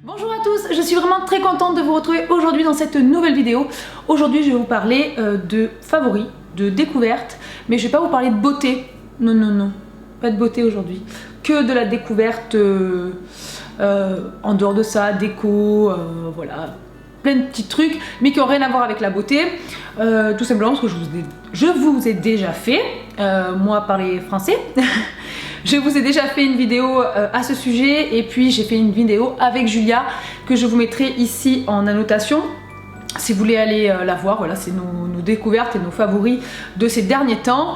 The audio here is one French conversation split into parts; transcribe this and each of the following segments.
Bonjour à tous, je suis vraiment très contente de vous retrouver aujourd'hui dans cette nouvelle vidéo. Aujourd'hui je vais vous parler de favoris, de découvertes, mais je vais pas vous parler de beauté. Non, pas de beauté aujourd'hui. Que de la découverte en dehors de ça, déco, voilà, plein de petits trucs, mais qui n'ont rien à voir avec la beauté. Tout simplement parce que je vous ai déjà fait, moi parler français. Je vous ai déjà fait une vidéo à ce sujet et puis j'ai fait une vidéo avec Julia que je vous mettrai ici en annotation si vous voulez aller la voir. Voilà, c'est nos découvertes et nos favoris de ces derniers temps.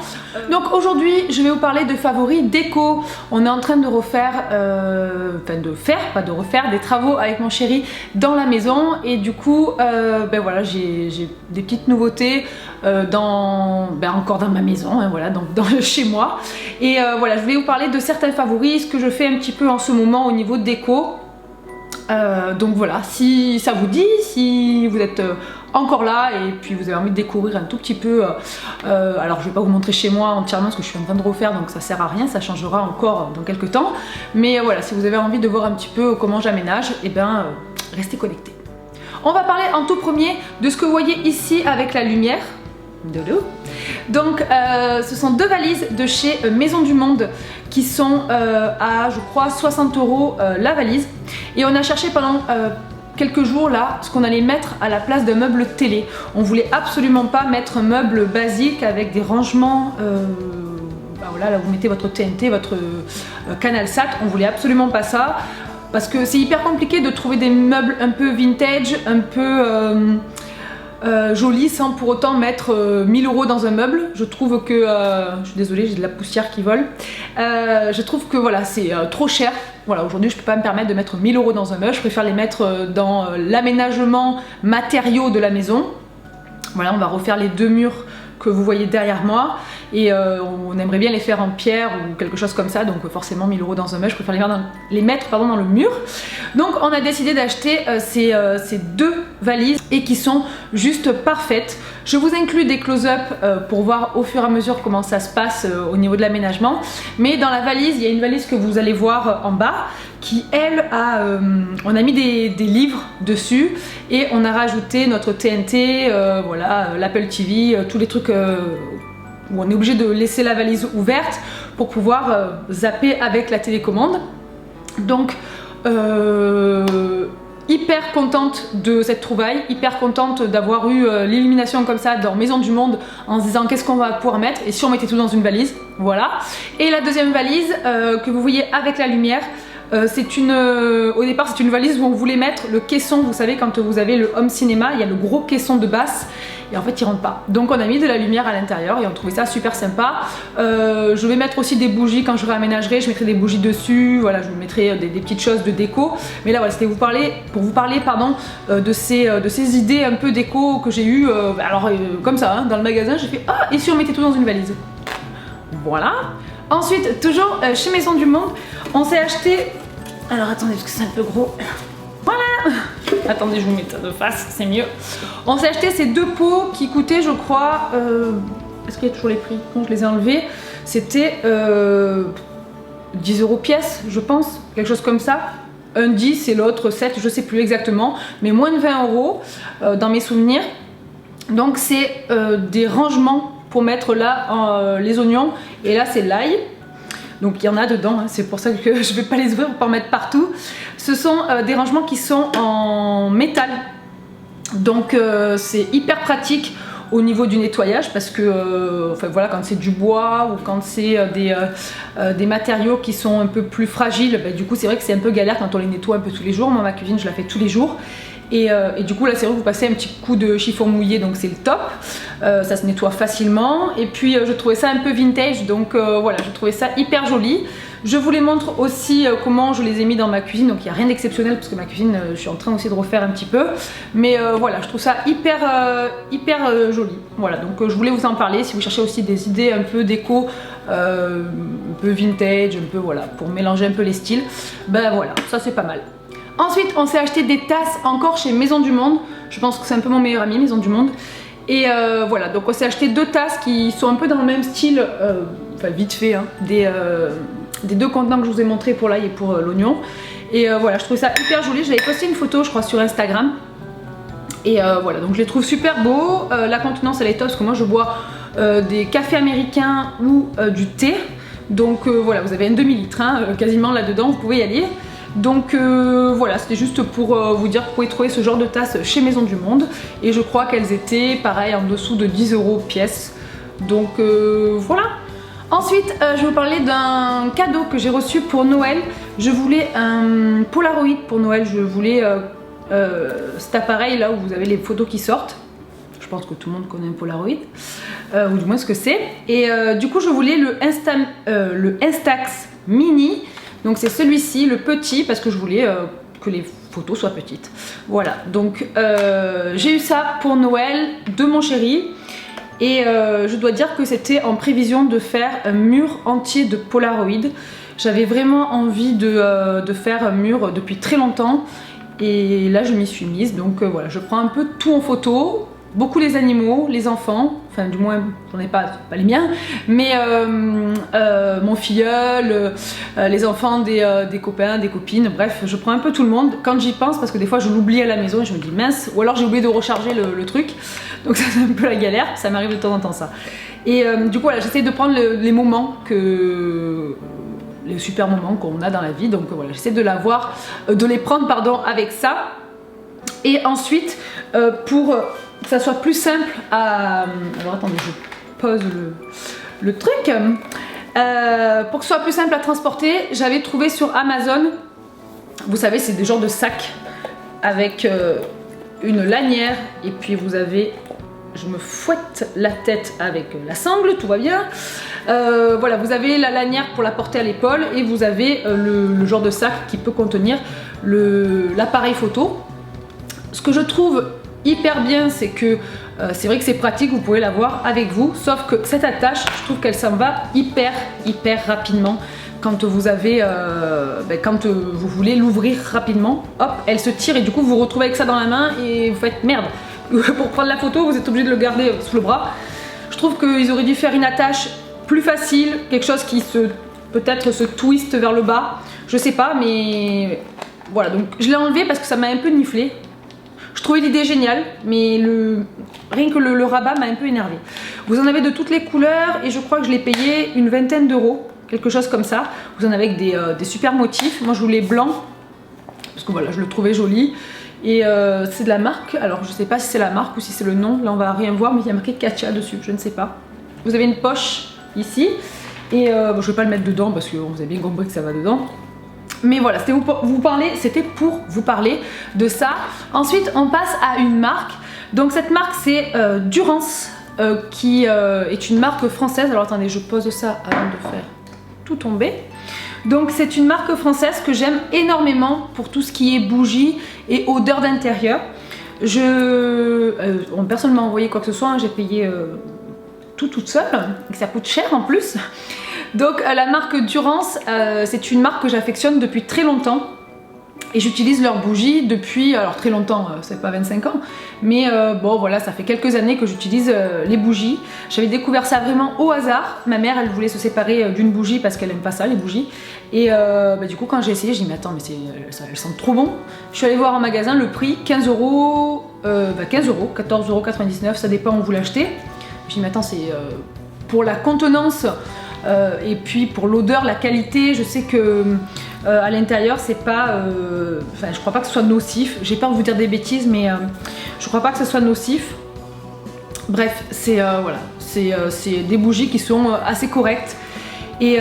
Donc aujourd'hui je vais vous parler de favoris déco. On est en train de refaire, pas de refaire, des travaux avec mon chéri dans la maison et du coup ben voilà, j'ai des petites nouveautés encore dans ma maison, hein, voilà, donc chez moi. Et voilà, je vais vous parler de certains favoris, ce que je fais un petit peu en ce moment au niveau de déco. Donc voilà, si ça vous dit, si vous êtes encore là et puis vous avez envie de découvrir un tout petit peu, alors je vais pas vous montrer chez moi entièrement parce que je suis en train de refaire, donc ça sert à rien, ça changera encore dans quelques temps. Mais voilà, si vous avez envie de voir un petit peu comment j'aménage, et ben restez connectés. On va parler en tout premier de ce que vous voyez ici avec la lumière. Donc ce sont deux valises de chez Maison du Monde qui sont à je crois 60 € la valise, et on a cherché pendant quelques jours là ce qu'on allait mettre à la place d'un meuble télé. On voulait absolument pas mettre un meuble basique avec des rangements, voilà, là vous mettez votre TNT, votre canal SAT, on voulait absolument pas ça parce que c'est hyper compliqué de trouver des meubles un peu vintage, un peu joli sans pour autant mettre 1000 € dans un meuble. Je trouve que, je suis désolée, j'ai de la poussière qui vole, je trouve que voilà, c'est trop cher. Voilà, aujourd'hui je peux pas me permettre de mettre 1000 € dans un meuble, je préfère les mettre dans l'aménagement matériaux de la maison. Voilà, on va refaire les deux murs que vous voyez derrière moi et on aimerait bien les faire en pierre ou quelque chose comme ça, donc forcément 1000 € dans un meuble, je préfère les mettre dans le mur. Donc on a décidé d'acheter ces deux valises et qui sont juste parfaites. Je vous inclus des close-up pour voir au fur et à mesure comment ça se passe au niveau de l'aménagement, mais dans la valise, il y a une valise que vous allez voir en bas qui elle a, on a mis des livres dessus et on a rajouté notre TNT, voilà, l'Apple TV, tous les trucs où on est obligé de laisser la valise ouverte pour pouvoir zapper avec la télécommande. Donc hyper contente de cette trouvaille, hyper contente d'avoir eu l'illumination comme ça dans Maison du Monde en se disant qu'est-ce qu'on va pouvoir mettre et si on mettait tout dans une valise, voilà. Et la deuxième valise que vous voyez avec la lumière, au départ c'est une valise où on voulait mettre le caisson, vous savez quand vous avez le home cinéma, il y a le gros caisson de basse et en fait il rentre pas. Donc on a mis de la lumière à l'intérieur et on trouvait ça super sympa. Je vais mettre aussi des bougies quand je réaménagerai, je mettrai des bougies dessus, voilà, je mettrai des petites choses de déco. Mais là voilà, c'était pour vous parler de ces idées un peu déco que j'ai eu, comme ça, hein, dans le magasin, j'ai fait ah, et si on mettait tout dans une valise. Voilà. Ensuite, toujours chez Maison du Monde, on s'est acheté... Alors attendez, parce que c'est un peu gros. Voilà. Attendez, je vous mets ça de face, c'est mieux. On s'est acheté ces deux pots qui coûtaient, je crois... Est-ce qu'il y a toujours les prix? Quand je les ai enlevés, c'était 10 € pièce, je pense. Quelque chose comme ça. Un 10 et l'autre 7, je sais plus exactement. Mais moins de 20 € dans mes souvenirs. Donc c'est des rangements pour mettre là les oignons et là c'est l'ail, donc il y en a dedans, hein. C'est pour ça que je vais pas les ouvrir pour pas en mettre partout. Ce sont des rangements qui sont en métal, donc c'est hyper pratique au niveau du nettoyage parce que enfin voilà, quand c'est du bois ou quand c'est des matériaux qui sont un peu plus fragiles, bah, du coup c'est vrai que c'est un peu galère quand on les nettoie un peu tous les jours. Moi ma cuisine je la fais tous les jours. Et du coup là c'est vrai que vous passez un petit coup de chiffon mouillé, donc c'est le top, ça se nettoie facilement. Et puis je trouvais ça un peu vintage, donc voilà, je trouvais ça hyper joli. Je vous les montre aussi comment je les ai mis dans ma cuisine, donc il n'y a rien d'exceptionnel parce que ma cuisine je suis en train aussi de refaire un petit peu. Mais voilà, je trouve ça hyper joli. Voilà, donc je voulais vous en parler si vous cherchez aussi des idées un peu déco, un peu vintage, un peu voilà, pour mélanger un peu les styles. Ben voilà, ça c'est pas mal. Ensuite, on s'est acheté des tasses encore chez Maison du Monde. Je pense que c'est un peu mon meilleur ami, Maison du Monde. Et voilà, donc on s'est acheté deux tasses qui sont un peu dans le même style, enfin vite fait, hein, des deux contenants que je vous ai montrés pour l'ail et pour l'oignon. Et voilà, je trouvais ça hyper joli. J'avais posté une photo, je crois, sur Instagram. Et voilà, donc je les trouve super beaux. La contenance elle est top parce que moi je bois des cafés américains ou du thé. Donc voilà, vous avez un demi-litre hein, quasiment là-dedans, vous pouvez y aller. Donc voilà, c'était juste pour vous dire que vous pouvez trouver ce genre de tasse chez Maison du Monde. Et je crois qu'elles étaient pareil en dessous de 10 € pièce. Donc voilà. Ensuite, je vais vous parler d'un cadeau que j'ai reçu pour Noël. Je voulais un Polaroid pour Noël. Je voulais cet appareil là où vous avez les photos qui sortent. Je pense que tout le monde connaît un Polaroid, ou du moins ce que c'est. Et du coup, je voulais le Instax Mini. Donc c'est celui-ci, le petit, parce que je voulais que les photos soient petites. Voilà, donc j'ai eu ça pour Noël de mon chéri. Et je dois dire que c'était en prévision de faire un mur entier de Polaroid. J'avais vraiment envie de faire un mur depuis très longtemps. Et là je m'y suis mise, donc voilà, je prends un peu tout en photo. Beaucoup les animaux, les enfants, enfin du moins j'en ai pas les miens, mais mon filleul, les enfants des copains, des copines, bref, je prends un peu tout le monde quand j'y pense parce que des fois je l'oublie à la maison et je me dis mince, ou alors j'ai oublié de recharger le truc, donc ça c'est un peu la galère, ça m'arrive de temps en temps ça. Et du coup voilà, j'essaie de prendre les moments les super moments qu'on a dans la vie, donc voilà, j'essaie de les prendre pardon avec ça. Et ensuite pour que ça soit plus simple à... Alors attendez, je pose le truc. Pour que ce soit plus simple à transporter, j'avais trouvé sur Amazon, vous savez c'est des genres de sacs avec une lanière et puis vous avez... Je me fouette la tête avec la sangle, tout va bien. Voilà, vous avez la lanière pour la porter à l'épaule et vous avez le genre de sac qui peut contenir l'appareil photo. Ce que je trouve hyper bien, c'est que c'est vrai que c'est pratique, vous pouvez l'avoir avec vous, sauf que cette attache, je trouve qu'elle s'en va hyper rapidement quand vous avez, quand vous voulez l'ouvrir rapidement, hop, elle se tire et du coup vous vous retrouvez avec ça dans la main et vous faites merde. Pour prendre la photo, vous êtes obligé de le garder sous le bras. Je trouve qu'ils auraient dû faire une attache plus facile, quelque chose qui peut-être se twiste vers le bas, je sais pas, mais voilà, donc je l'ai enlevé parce que ça m'a un peu niflé. Je trouvais l'idée géniale, mais rien que le rabat m'a un peu énervé. Vous en avez de toutes les couleurs et je crois que je l'ai payé une vingtaine d'euros, quelque chose comme ça. Vous en avez avec des super motifs. Moi je voulais blanc, parce que voilà, je le trouvais joli. Et c'est de la marque, alors je sais pas si c'est la marque ou si c'est le nom, là on va rien voir, mais il y a marqué Katia dessus, je ne sais pas. Vous avez une poche ici, et bon, je vais pas le mettre dedans parce que vous avez bien compris que ça va dedans. Mais voilà, c'était pour vous parler de ça. Ensuite, on passe à une marque. Donc cette marque, c'est Durance, qui est une marque française. Alors attendez, je pose ça avant de faire tout tomber. Donc c'est une marque française que j'aime énormément pour tout ce qui est bougies et odeur d'intérieur. Personne ne m'a envoyé quoi que ce soit, hein. J'ai payé toute seule, et ça coûte cher en plus. Donc la marque Durance, c'est une marque que j'affectionne depuis très longtemps. Et j'utilise leurs bougies depuis, alors très longtemps, c'est pas 25 ans, mais bon voilà, ça fait quelques années que j'utilise les bougies. J'avais découvert ça vraiment au hasard. Ma mère, elle voulait se séparer d'une bougie parce qu'elle aime pas ça, les bougies. Et du coup, quand j'ai essayé, j'ai dit mais attends, mais elles sentent trop bon. Je suis allée voir en magasin le prix, 15 €, 15 €, 14,99 €, ça dépend où vous l'achetez. J'ai dit mais attends, c'est pour la contenance et puis pour l'odeur, la qualité, je sais que à l'intérieur c'est pas enfin je crois pas que ce soit nocif, j'ai peur de vous dire des bêtises mais je crois pas que ce soit nocif. Bref, c'est voilà, c'est des bougies qui sont assez correctes et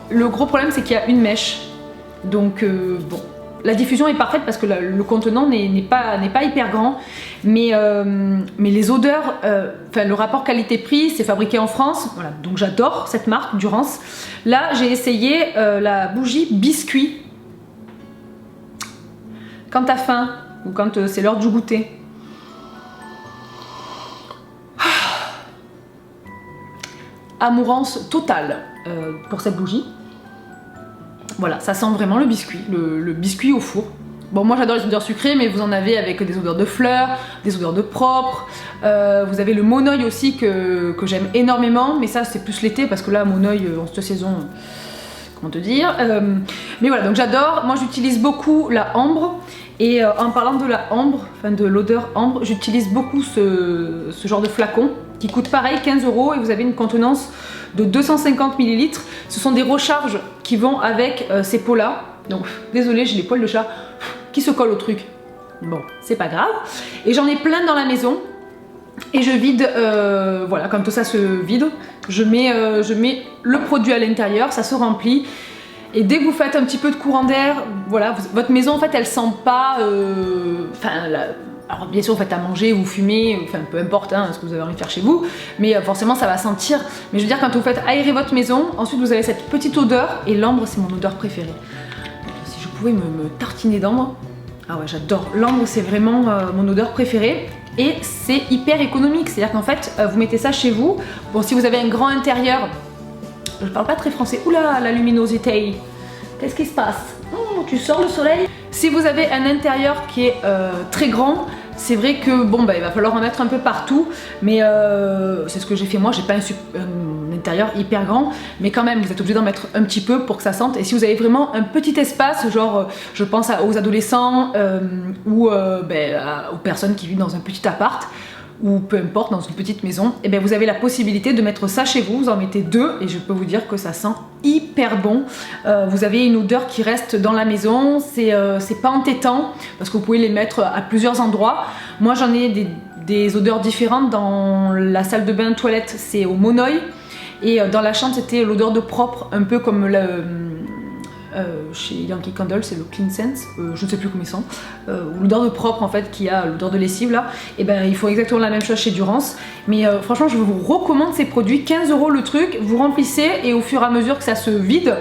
le gros problème c'est qu'il y a une mèche, donc bon, la diffusion est parfaite parce que le contenant n'est pas hyper grand, mais les odeurs, le rapport qualité-prix, c'est fabriqué en France, voilà, donc j'adore cette marque Durance. Là j'ai essayé la bougie biscuit quand t'as faim ou quand c'est l'heure du goûter. Amourance totale pour cette bougie. Voilà, ça sent vraiment le biscuit, le biscuit au four. Bon, moi j'adore les odeurs sucrées, mais vous en avez avec des odeurs de fleurs, des odeurs de propre. Vous avez le monoeil aussi que j'aime énormément, mais ça c'est plus l'été parce que là, monoeil en cette saison, comment te dire. Mais voilà, donc j'adore. Moi j'utilise beaucoup la ambre. Et en parlant de la ambre, enfin de l'odeur ambre, j'utilise beaucoup ce genre de flacon qui coûte pareil 15 € et vous avez une contenance de 250 ml. Ce sont des recharges qui vont avec ces pots là. Donc désolé, j'ai les poils de chat qui se collent au truc. Bon, c'est pas grave. Et j'en ai plein dans la maison. Et je vide, voilà, quand tout ça se vide, je mets le produit à l'intérieur, ça se remplit. Et dès que vous faites un petit peu de courant d'air, voilà, votre maison en fait elle sent pas, alors bien sûr vous faites à manger, vous fumez, enfin peu importe hein, ce que vous avez envie de faire chez vous, mais forcément ça va sentir. Mais je veux dire quand vous faites aérer votre maison, ensuite vous avez cette petite odeur, et l'ambre c'est mon odeur préférée. Si je pouvais me tartiner d'ambre, ah ouais j'adore, l'ambre c'est vraiment mon odeur préférée. Et c'est hyper économique, c'est-à-dire qu'en fait vous mettez ça chez vous. Bon, si vous avez un grand intérieur, je parle pas très français, oula la luminosité, qu'est-ce qui se passe? Tu sors le soleil. Si vous avez un intérieur qui est très grand, c'est vrai que bon bah il va falloir en mettre un peu partout, mais c'est ce que j'ai fait moi, j'ai pas un intérieur hyper grand, mais quand même vous êtes obligé d'en mettre un petit peu pour que ça sente. Et si vous avez vraiment un petit espace, genre je pense aux adolescents ou aux personnes qui vivent dans un petit appart, ou peu importe dans une petite maison, et bien vous avez la possibilité de mettre ça chez vous, vous en mettez 2 et je peux vous dire que ça sent hyper bon. Vous avez une odeur qui reste dans la maison, c'est pas entêtant parce que vous pouvez les mettre à plusieurs endroits. Moi j'en ai des odeurs différentes. Dans la salle de bain, toilette, c'est au monoï, et dans la chambre c'était l'odeur de propre, un peu comme chez Yankee Candle, c'est le Clean Sense, je ne sais plus comment ils sont, l'odeur de propre en fait, qui a l'odeur de lessive là, et ben ils font exactement la même chose chez Durance. Mais franchement je vous recommande ces produits, 15 € le truc, vous remplissez et au fur et à mesure que ça se vide,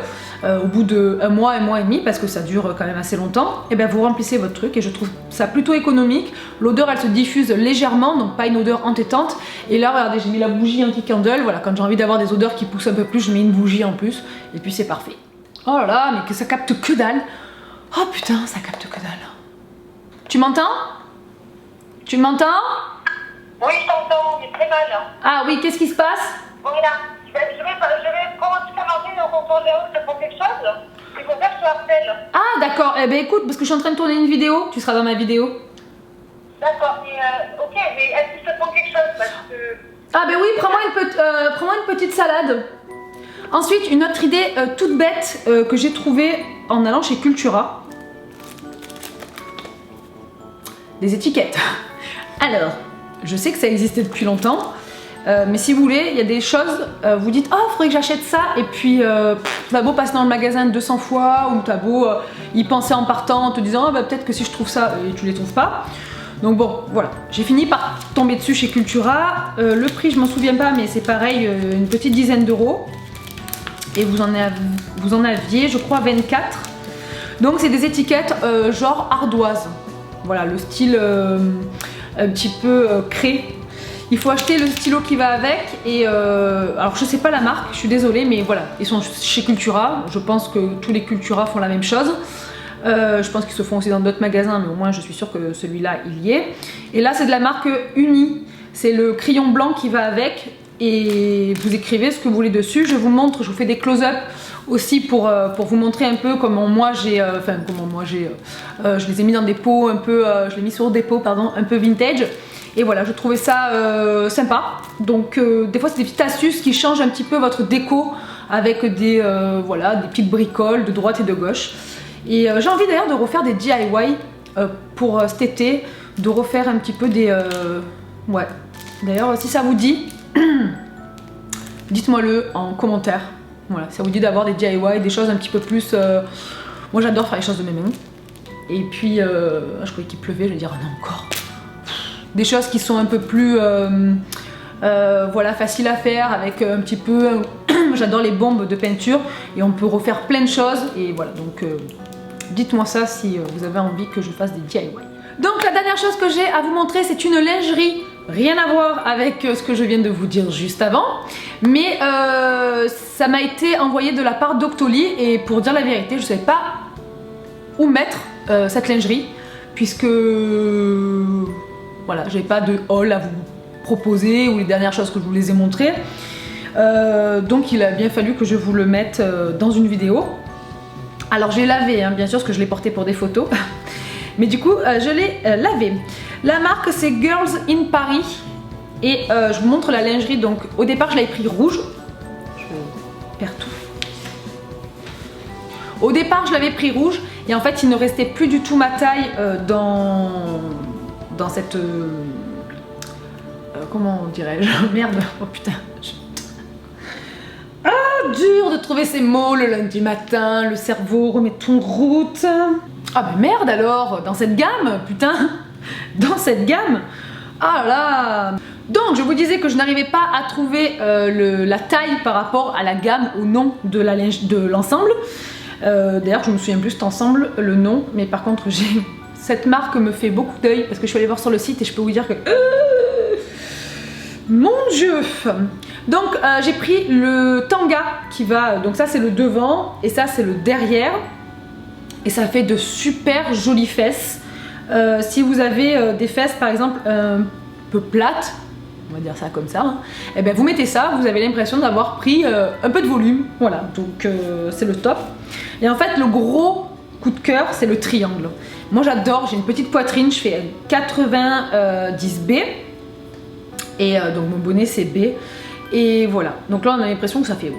au bout de un mois et demi, parce que ça dure quand même assez longtemps, et ben vous remplissez votre truc et je trouve ça plutôt économique. L'odeur elle se diffuse légèrement, donc pas une odeur entêtante. Et là regardez, j'ai mis la bougie Yankee Candle, voilà, quand j'ai envie d'avoir des odeurs qui poussent un peu plus, je mets une bougie en plus et puis c'est parfait. Oh là là, mais que ça capte que dalle. Oh putain, ça capte que dalle. Tu m'entends? Tu m'entends? Oui, je t'entends, mais très mal. Ah oui, qu'est-ce qui se passe? Voilà. Je vais commencer à manger dans ton temps de haut, ça prend quelque chose. Il faut faire que je te rappelle. Ah d'accord, eh ben écoute, parce que je suis en train de tourner une vidéo, tu seras dans ma vidéo. D'accord, mais ok, mais est-ce que je te prends quelque chose parce que... Ah ben oui, prends-moi une petite salade. Ensuite, une autre idée toute bête que j'ai trouvée en allant chez Cultura. Des étiquettes. Alors, je sais que ça existait depuis longtemps, mais si vous voulez, il y a des choses, vous dites « Oh, il faudrait que j'achète ça » et puis t'as beau passer dans le magasin 200 fois, ou t'as beau y penser en partant, en te disant « Oh, bah, peut-être que si je trouve ça, et tu les trouves pas ». Donc bon, voilà, j'ai fini par tomber dessus chez Cultura. Le prix, je m'en souviens pas, mais c'est pareil, une petite dizaine d'euros. Et vous en aviez, je crois, 24. Donc c'est des étiquettes genre ardoise. Voilà, le style un petit peu craie. Il faut acheter le stylo qui va avec. Et alors je sais pas la marque, je suis désolée, mais voilà, ils sont chez Cultura. Je pense que tous les Cultura font la même chose. Je pense qu'ils se font aussi dans d'autres magasins, mais au moins je suis sûre que celui-là il y est. Et là c'est de la marque Uni. C'est le crayon blanc qui va avec. Et vous écrivez ce que vous voulez dessus. Je vous montre, je vous fais des close-up aussi pour vous montrer un peu comment moi j'ai, je les ai mis dans des pots un peu, je l'ai mis sur des pots pardon, un peu vintage. Et voilà, je trouvais ça sympa. Donc des fois c'est des petites astuces qui changent un petit peu votre déco avec des petites bricoles de droite et de gauche. Et j'ai envie d'ailleurs de refaire des DIY pour cet été, de refaire un petit peu des, ouais. D'ailleurs si ça vous dit, dites-moi le en commentaire. Voilà, ça vous dit d'avoir des DIY, des choses un petit peu plus... Moi j'adore faire les choses de mes mains. Et puis, je croyais qu'il pleuvait, je vais dire, ah non encore. Des choses qui sont un peu plus voilà, faciles à faire, avec un petit peu... J'adore les bombes de peinture et on peut refaire plein de choses. Et voilà, donc dites-moi ça si vous avez envie que je fasse des DIY. Donc la dernière chose que j'ai à vous montrer, c'est une lingerie. Rien à voir avec ce que je viens de vous dire juste avant, mais ça m'a été envoyé de la part d'Octoly et pour dire la vérité, je ne savais pas où mettre cette lingerie puisque voilà, j'avais pas de haul à vous proposer ou les dernières choses que je vous les ai montrées. Donc il a bien fallu que je vous le mette dans une vidéo. Alors j'ai lavé, hein, bien sûr, parce que je l'ai porté pour des photos. Mais du coup, je l'ai lavé. La marque, c'est Girls in Paris. Et je vous montre la lingerie. Donc au départ, je l'avais pris rouge. Je perds tout. Au départ, je l'avais pris rouge. Et en fait, il ne restait plus du tout ma taille dans cette... comment dirais-je? Merde, oh putain. Ah, dur de trouver ces mots le lundi matin, le cerveau remet tout en route. Ah bah merde alors, dans cette gamme, putain, dans cette gamme. Ah là. Donc je vous disais que je n'arrivais pas à trouver la taille par rapport à la gamme, au nom de l'ensemble. D'ailleurs je me souviens plus cet ensemble, le nom, mais par contre cette marque me fait beaucoup d'œil parce que je suis allée voir sur le site et je peux vous dire que... Mon Dieu! Donc j'ai pris le tanga qui va, donc ça c'est le devant et ça c'est le derrière et ça fait de super jolies fesses. Si vous avez des fesses par exemple un peu plates, on va dire ça comme ça, hein, et ben vous mettez ça, vous avez l'impression d'avoir pris un peu de volume, voilà, donc c'est le top. Et en fait le gros coup de cœur c'est le triangle. Moi j'adore, j'ai une petite poitrine, je fais 90B et donc mon bonnet c'est B. Et voilà, donc là on a l'impression que ça fait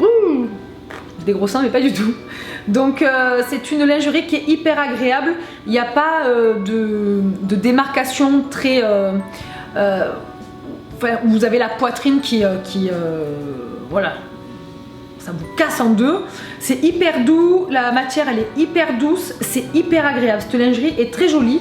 des gros seins mais pas du tout. Donc c'est une lingerie qui est hyper agréable, il n'y a pas de démarcation très... enfin, vous avez la poitrine qui voilà, ça vous casse en deux. C'est hyper doux, la matière elle est hyper douce, c'est hyper agréable. Cette lingerie est très jolie,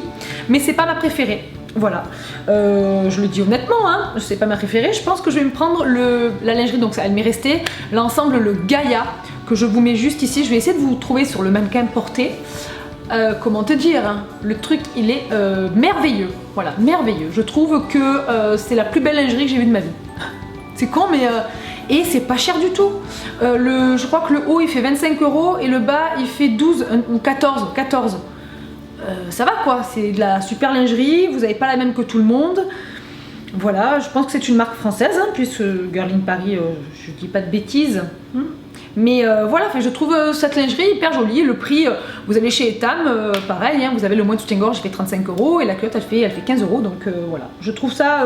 mais c'est pas ma préférée. Voilà, je le dis honnêtement, hein, c'est pas ma préférée. Je pense que je vais me prendre la lingerie, donc elle m'est restée l'ensemble, le Gaïa, que je vous mets juste ici. Je vais essayer de vous trouver sur le mannequin porté. Comment te dire, hein, le truc il est merveilleux, voilà, merveilleux. Je trouve que c'est la plus belle lingerie que j'ai vue de ma vie. C'est con, mais et c'est pas cher du tout. Je crois que le haut il fait 25 € et le bas il fait 12 ou 14. Ça va quoi, c'est de la super lingerie, vous n'avez pas la même que tout le monde. Voilà, je pense que c'est une marque française, hein, puisque Girls in Paris, je dis pas de bêtises. Mais voilà, je trouve cette lingerie hyper jolie. Le prix, vous allez chez Etam, pareil, hein, vous avez le moins de soutien-gorge, il fait 35 € et la culotte elle fait 15 €. Donc voilà, je trouve ça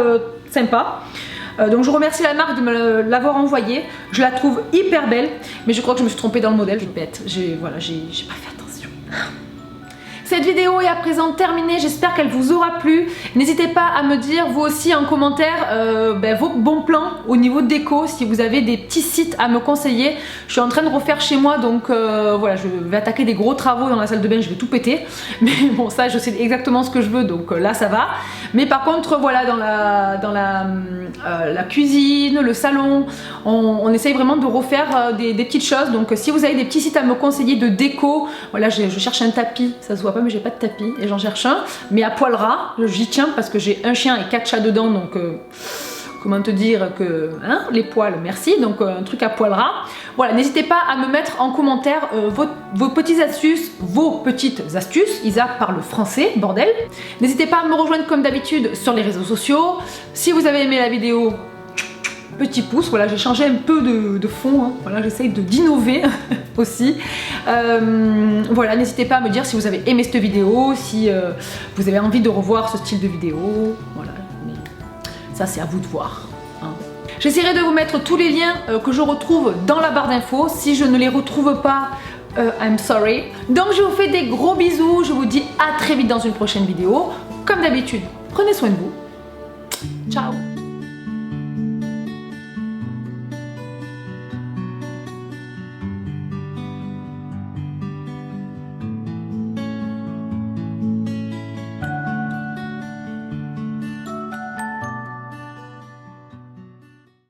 sympa. Donc je remercie la marque de me l'avoir envoyé. Je la trouve hyper belle, mais je crois que je me suis trompée dans le modèle, je bête. Voilà, j'ai pas fait attention. Cette vidéo est à présent terminée, j'espère qu'elle vous aura plu. N'hésitez pas à me dire vous aussi en commentaire vos bons plans au niveau de déco, si vous avez des petits sites à me conseiller. Je suis en train de refaire chez moi, donc voilà, je vais attaquer des gros travaux dans la salle de bain, je vais tout péter. Mais bon, ça je sais exactement ce que je veux, donc là ça va. Mais par contre voilà, dans la cuisine, le salon, on essaye vraiment de refaire des petites choses. Donc si vous avez des petits sites à me conseiller de déco, voilà, je cherche un tapis, ça se voit pas mais j'ai pas de tapis et j'en cherche un, mais à poil ras, j'y tiens parce que j'ai un chien et 4 chats dedans, donc comment te dire que hein, les poils, merci, donc un truc à poil ras. Voilà, n'hésitez pas à me mettre en commentaire vos petites astuces. Isa parle français, bordel. N'hésitez pas à me rejoindre comme d'habitude sur les réseaux sociaux. Si vous avez aimé la vidéo, petit pouce, voilà, j'ai changé un peu de fond, hein. Voilà, j'essaye d'innover aussi. Voilà, n'hésitez pas à me dire si vous avez aimé cette vidéo, si vous avez envie de revoir ce style de vidéo, voilà, mais ça c'est à vous de voir, hein. J'essaierai de vous mettre tous les liens que je retrouve dans la barre d'infos. Si je ne les retrouve pas, I'm sorry. Donc je vous fais des gros bisous, je vous dis à très vite dans une prochaine vidéo. Comme d'habitude, prenez soin de vous. Ciao.